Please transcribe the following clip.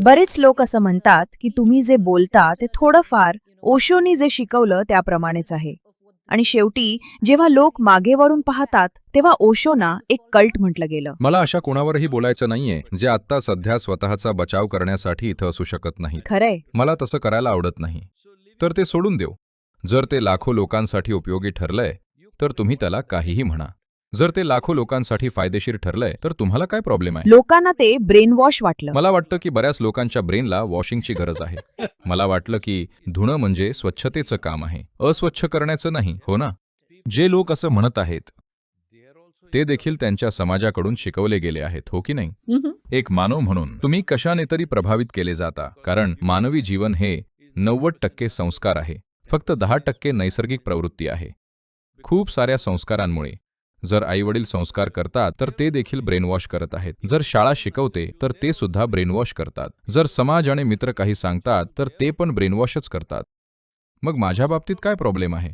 बरेच लोक असं म्हणतात की तुम्ही जे बोलता ते थोडंफार ओशोनी जे शिकवलं त्याप्रमाणेच आहे. आणि शेवटी जेव्हा लोक मागे वळून पाहतात तेव्हा ओशोना एक कल्ट म्हटलं गेलं. मला अशा कोणावरही बोलायचं नाहीये जे आत्ता सध्या स्वतःचा बचाव करण्यासाठी इथं असू शकत नाहीत. खरंय. मला तसं करायला आवडत नाही. तर ते सोडून देऊ. जर ते लाखो लोकांसाठी उपयोगी ठरलंय तर तुम्ही त्याला काहीही म्हणा. जर ते लाखो लोकांसाठी फायदेशीर ठरलंय तर तुम्हाला काय प्रॉब्लेम आहे? लोकांना ते ब्रेन वॉश वाटलं. मला वाटतं की बऱ्याच लोकांच्या ब्रेनला वॉशिंगची गरज आहे. मला वाटलं की धुणं म्हणजे स्वच्छतेचं काम आहे, अस्वच्छ करण्याचं नाही, हो ना? जे लोक असं म्हणत आहेत ते देखील त्यांच्या समाजाकडून शिकवले गेले आहेत, हो की नाही? एक मानव म्हणून तुम्ही कशाने तरी प्रभावित केले जाता, कारण मानवी जीवन हे 90% संस्कार आहे, फक्त 10% नैसर्गिक प्रवृत्ती आहे. खूप साऱ्या संस्कारांमुळे जर आईवडील संस्कार करतात तर ते देखील ब्रेनवॉश करत आहेत. जर शाळा शिकवते तर ते सुद्धा ब्रेनवॉश करतात. जर समाज आणि मित्र काही सांगतात तर ते पण ब्रेनवॉशच करतात. मग माझ्या बाबतीत काय प्रॉब्लेम आहे?